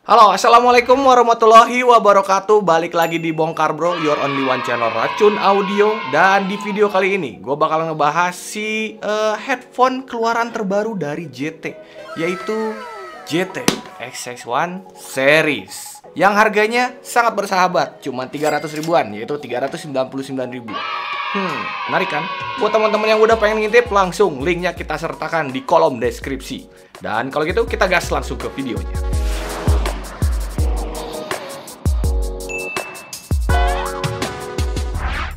Halo, assalamualaikum warahmatullahi wabarakatuh. Balik lagi di Bongkar Bro, your only one channel Racun Audio. Dan di video kali ini gue bakal ngebahas si headphone keluaran terbaru dari JT, yaitu JT XX1 Series, yang harganya sangat bersahabat, cuma 300 ribuan, yaitu 399 ribu. Menarik kan? Buat teman-teman yang udah pengen ngintip, langsung linknya kita sertakan di kolom deskripsi. Dan kalau gitu kita gas langsung ke videonya.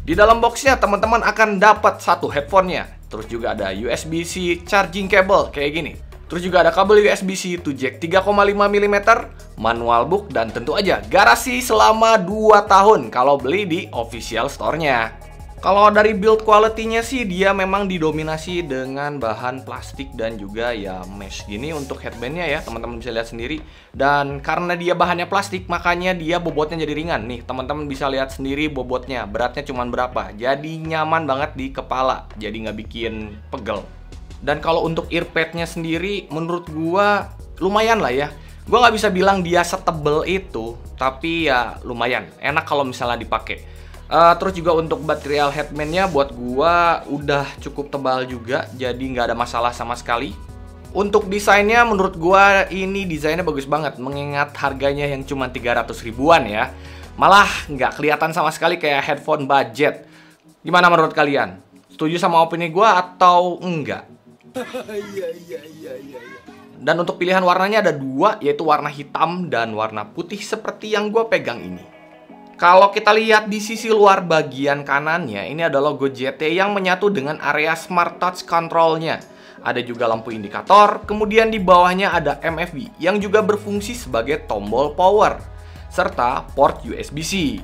Di dalam boxnya teman-teman akan dapat satu headphone-nya. Terus juga ada USB-C charging cable kayak gini. Terus juga ada kabel USB-C to jack 3,5 mm, manual book, dan tentu aja garansi selama 2 tahun kalau beli di official store-nya. Kalau dari build quality-nya sih dia memang didominasi dengan bahan plastik dan juga ya mesh gini untuk headband-nya ya, teman-teman bisa lihat sendiri. Dan karena dia bahannya plastik, makanya dia bobotnya jadi ringan. Nih, teman-teman bisa lihat sendiri bobotnya, beratnya cuma berapa. Jadi nyaman banget di kepala, jadi nggak bikin pegel. Dan kalau untuk earpad-nya sendiri, menurut gua lumayan lah ya. Gua nggak bisa bilang dia setebel itu, tapi ya lumayan, enak kalau misalnya dipakai. Terus juga untuk material headband-nya buat gua udah cukup tebal juga, jadi nggak ada masalah sama sekali. Untuk desainnya menurut gua ini desainnya bagus banget, mengingat harganya yang cuma 300 ribuan ya. Malah nggak kelihatan sama sekali kayak headphone budget. Gimana menurut kalian? Setuju sama opini gua atau enggak? Dan untuk pilihan warnanya ada dua, yaitu warna hitam dan warna putih seperti yang gua pegang ini. Kalau kita lihat di sisi luar bagian kanannya, ini ada logo JT yang menyatu dengan area Smart Touch Control-nya. Ada juga lampu indikator, kemudian di bawahnya ada MFB yang juga berfungsi sebagai tombol power, serta port USB-C.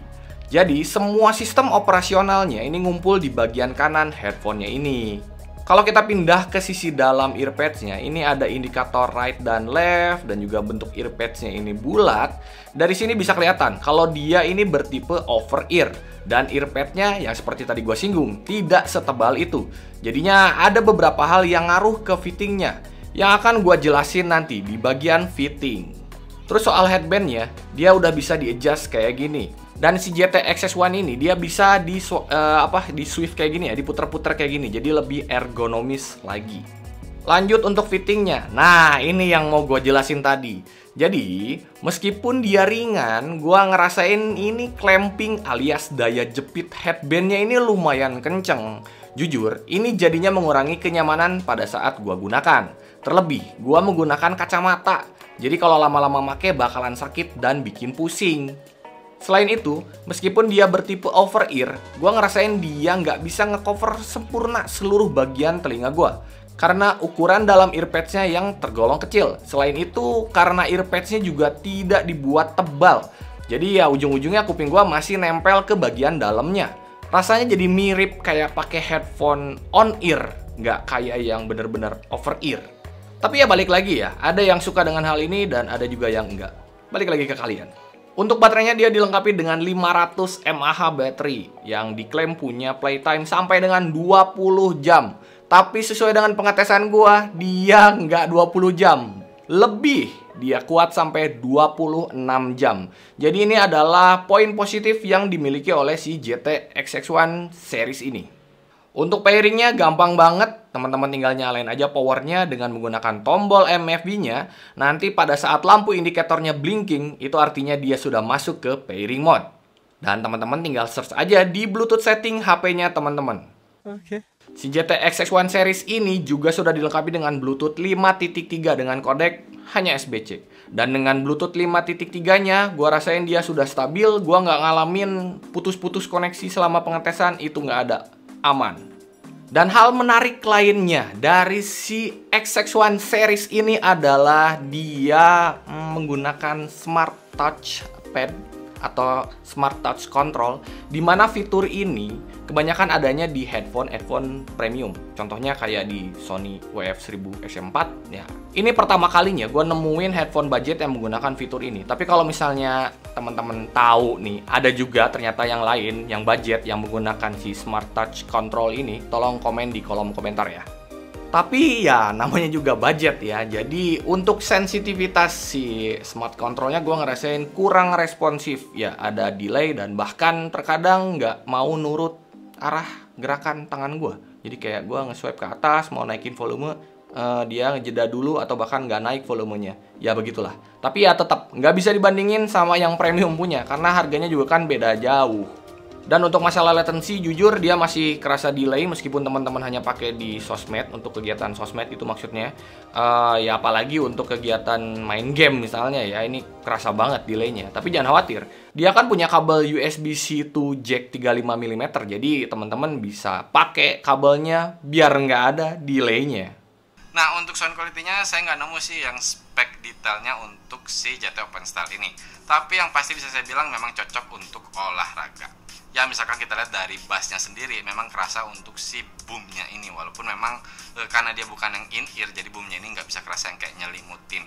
Jadi semua sistem operasionalnya ini ngumpul di bagian kanan headphone-nya ini. Kalau kita pindah ke sisi dalam earpads-nya, ini ada indikator right dan left, dan juga bentuk earpads-nya ini bulat. Dari sini bisa kelihatan kalau dia ini bertipe over ear, dan earpad-nya yang seperti tadi gue singgung, tidak setebal itu. Jadinya ada beberapa hal yang ngaruh ke fittingnya, yang akan gue jelasin nanti di bagian fitting. Terus soal headband-nya, dia udah bisa di-adjust kayak gini. Dan si JT XX1 ini dia bisa di swift kayak gini ya, diputer-puter kayak gini, jadi lebih ergonomis lagi. Lanjut untuk fittingnya. Nah, ini yang mau gue jelasin tadi. Jadi, meskipun dia ringan, gue ngerasain ini clamping alias daya jepit headbandnya ini lumayan kenceng. Jujur, ini jadinya mengurangi kenyamanan pada saat gue gunakan. Terlebih, gue menggunakan kacamata. Jadi kalau lama-lama make bakalan sakit dan bikin pusing. Selain itu, meskipun dia bertipe over ear, gue ngerasain dia nggak bisa ngecover sempurna seluruh bagian telinga gue. Karena ukuran dalam earpads-nya yang tergolong kecil. Selain itu, karena earpads-nya juga tidak dibuat tebal. Jadi ya ujung-ujungnya kuping gue masih nempel ke bagian dalamnya. Rasanya jadi mirip kayak pakai headphone on ear, nggak kayak yang bener-bener over ear. Tapi ya balik lagi ya, ada yang suka dengan hal ini dan ada juga yang enggak. Balik lagi ke kalian. Untuk baterainya dia dilengkapi dengan 500 mAh baterai yang diklaim punya playtime sampai dengan 20 jam. Tapi sesuai dengan pengetesan gua, dia nggak 20 jam. Lebih, dia kuat sampai 26 jam. Jadi ini adalah poin positif yang dimiliki oleh si JT XX1 Series ini. Untuk pairingnya gampang banget, teman-teman tinggal nyalain aja powernya dengan menggunakan tombol MFB-nya. Nanti pada saat lampu indikatornya blinking, itu artinya dia sudah masuk ke pairing mode. Dan teman-teman tinggal search aja di Bluetooth setting HP-nya teman-teman. Oke. Si JT XX1 Series ini juga sudah dilengkapi dengan Bluetooth 5.3 dengan kodek hanya SBC. Dan dengan Bluetooth 5.3-nya, gua rasain dia sudah stabil, gua nggak ngalamin putus-putus koneksi selama pengetesan, itu nggak ada. Aman. Dan hal menarik lainnya dari si XX1 Series ini adalah dia menggunakan Smart Touch Pad atau Smart Touch Control, di mana fitur ini kebanyakan adanya di headphone premium. Contohnya kayak di Sony WF-1000 XM4 ya. Ini pertama kalinya gue nemuin headphone budget yang menggunakan fitur ini. Tapi kalau misalnya teman-teman tahu nih, ada juga ternyata yang lain yang budget yang menggunakan si Smart Touch Control ini, tolong komen di kolom komentar ya. Tapi ya namanya juga budget ya. Jadi untuk sensitivitas si smart controlnya gue ngerasain kurang responsif. Ya ada delay dan bahkan terkadang nggak mau nurut arah gerakan tangan gue. Jadi kayak gue nge-swipe ke atas mau naikin volume, dia ngejeda dulu atau bahkan nggak naik volumenya. Ya begitulah. Tapi ya tetap nggak bisa dibandingin sama yang premium punya karena harganya juga kan beda jauh. Dan untuk masalah latency, jujur dia masih kerasa delay meskipun teman-teman hanya pakai di sosmed, untuk kegiatan sosmed itu maksudnya. Ya apalagi untuk kegiatan main game misalnya ya, ini kerasa banget delaynya. Tapi jangan khawatir, dia kan punya kabel USB-C to jack 35 mm, jadi teman-teman bisa pakai kabelnya biar nggak ada delaynya. Nah, untuk sound quality-nya saya nggak nemu sih yang spek detailnya untuk si JT OpenStyle ini. Tapi yang pasti bisa saya bilang memang cocok untuk olahraga. Ya misalkan kita lihat dari bassnya sendiri memang kerasa untuk si boomnya ini. Walaupun memang karena dia bukan yang in-ear, jadi boomnya ini nggak bisa kerasa yang kayak nyelimutin.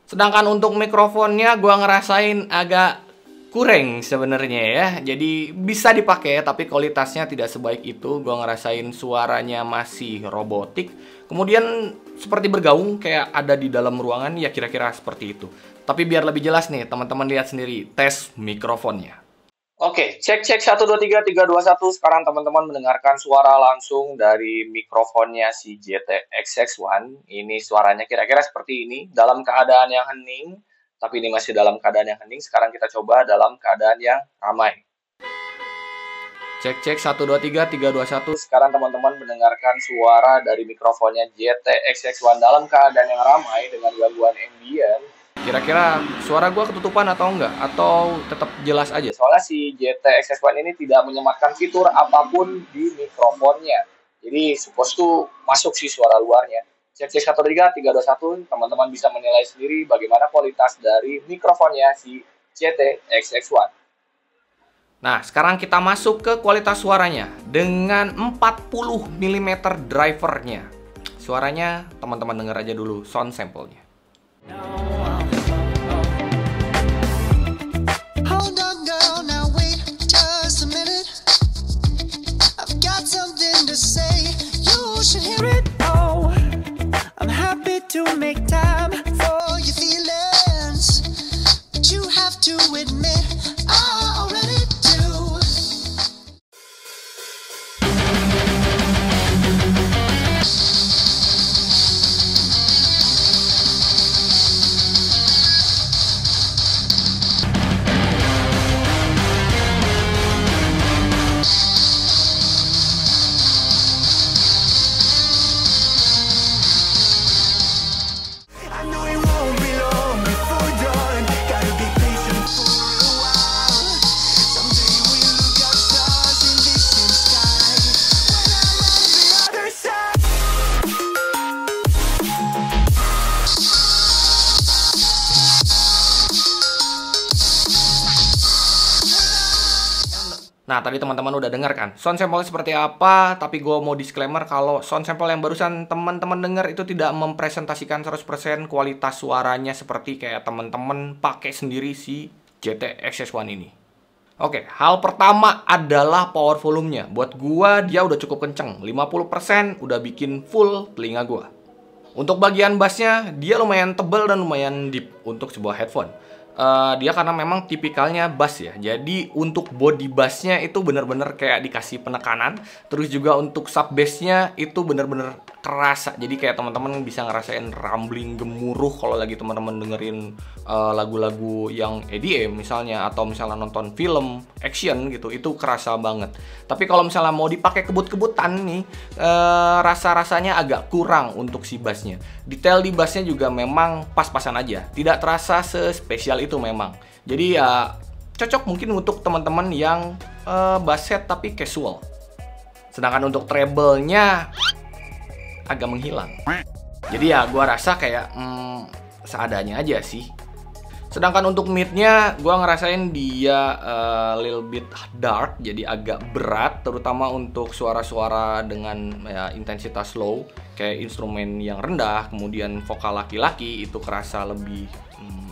Sedangkan untuk mikrofonnya gue ngerasain agak kurang sebenarnya ya. Jadi bisa dipakai tapi kualitasnya tidak sebaik itu. Gue ngerasain suaranya masih robotik. Kemudian seperti bergaung kayak ada di dalam ruangan, ya kira-kira seperti itu. Tapi biar lebih jelas nih, teman-teman lihat sendiri tes mikrofonnya. Oke, cek 1 2 3 3 2 1. Sekarang teman-teman mendengarkan suara langsung dari mikrofonnya si JT XX1. Ini suaranya kira-kira seperti ini dalam keadaan yang hening, tapi ini masih dalam keadaan yang hening. Sekarang kita coba dalam keadaan yang ramai. Cek 1 2 3 3 2 1. Sekarang teman-teman mendengarkan suara dari mikrofonnya JT XX1 dalam keadaan yang ramai dengan gangguan ambient. Kira-kira suara gue ketutupan atau enggak? Atau tetap jelas aja? Soalnya si JT XX1 ini tidak menyematkan fitur apapun di mikrofonnya. Jadi suppose tuh masuk sih suara luarnya. Cek 1 3 3 2 1. Teman-teman bisa menilai sendiri bagaimana kualitas dari mikrofonnya si JT XX1. Nah, sekarang kita masuk ke kualitas suaranya dengan 40 mm drivernya. Suaranya teman-teman denger aja dulu sound sample-nya. To make time for your feelings, but you have to admit I already do. Nah, tadi teman-teman udah dengar kan sound sample seperti apa, tapi gue mau disclaimer kalau sound sample yang barusan teman-teman dengar itu tidak mempresentasikan 100% kualitas suaranya seperti kayak teman-teman pakai sendiri si JT XX1 ini. Oke, hal pertama adalah power volumenya. Buat gua dia udah cukup kenceng, 50% udah bikin full telinga gua. Untuk bagian bassnya dia lumayan tebal dan lumayan deep untuk sebuah headphone. Dia karena memang tipikalnya bass ya. Jadi untuk body bassnya itu bener-bener kayak dikasih penekanan. Terus juga untuk sub bassnya itu bener-bener kerasa. Jadi kayak teman-teman bisa ngerasain rumbling gemuruh kalau lagi teman-teman dengerin lagu-lagu yang EDM misalnya, atau misalnya nonton film action gitu, itu kerasa banget. Tapi kalau misalnya mau dipakai kebut-kebutan nih, rasa-rasanya agak kurang untuk si bassnya. Detail di bassnya juga memang pas-pasan aja, tidak terasa sespesial itu memang. Jadi ya cocok mungkin untuk teman-teman yang bass set tapi casual. Sedangkan untuk treble-nya agak menghilang. Jadi ya gue rasa kayak seadanya aja sih. Sedangkan untuk mid-nya, gue ngerasain dia little bit dark, jadi agak berat, terutama untuk suara-suara dengan ya, intensitas low, kayak instrumen yang rendah, kemudian vokal laki-laki itu kerasa lebih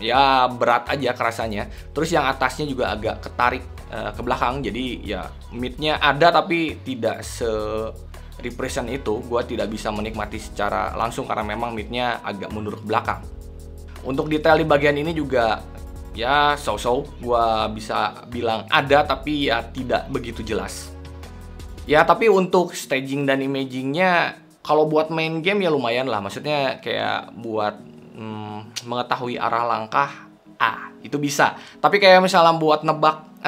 ya berat aja kerasanya. Terus yang atasnya juga agak ketarik ke belakang, jadi ya mid-nya ada tapi tidak represent itu. Gue tidak bisa menikmati secara langsung karena memang mid-nya agak mundur ke belakang. Untuk detail di bagian ini juga ya so-so, gue bisa bilang ada tapi ya tidak begitu jelas. Ya tapi untuk staging dan imagingnya kalau buat main game ya lumayan lah. Maksudnya kayak buat mengetahui arah langkah, itu bisa. Tapi kayak misalnya buat nebak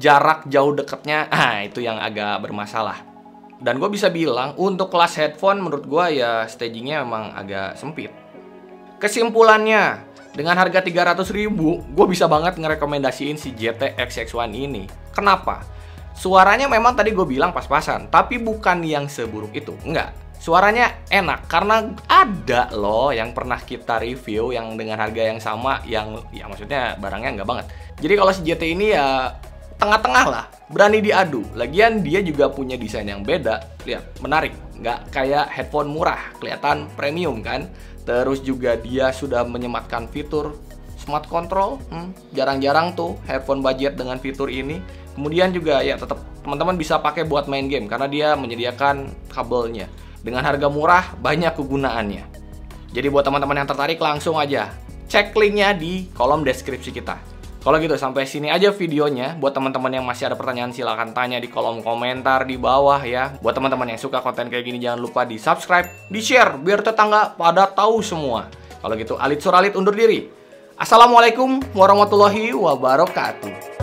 jarak jauh deketnya, itu yang agak bermasalah. Dan gue bisa bilang untuk kelas headphone menurut gue ya stagingnya memang agak sempit. Kesimpulannya, dengan harga 300.000, gue bisa banget ngerekomendasiin si GT XX1 ini. Kenapa? Suaranya memang tadi gue bilang pas-pasan, tapi bukan yang seburuk itu. Enggak, suaranya enak karena ada loh yang pernah kita review yang dengan harga yang sama, yang ya maksudnya barangnya enggak banget. Jadi kalau si GT ini ya tengah-tengah lah, berani diadu. Lagian dia juga punya desain yang beda. Lihat, menarik, nggak kayak headphone murah, kelihatan premium kan. Terus juga dia sudah menyematkan fitur smart control, jarang-jarang tuh headphone budget dengan fitur ini. Kemudian juga ya tetap teman-teman bisa pakai buat main game karena dia menyediakan kabelnya. Dengan harga murah, banyak kegunaannya. Jadi buat teman-teman yang tertarik langsung aja cek linknya di kolom deskripsi kita. Kalau gitu sampai sini aja videonya. Buat teman-teman yang masih ada pertanyaan silahkan tanya di kolom komentar di bawah ya. Buat teman-teman yang suka konten kayak gini jangan lupa di subscribe, di share biar tetangga pada tahu semua. Kalau gitu Alit Suralit undur diri. Assalamualaikum warahmatullahi wabarakatuh.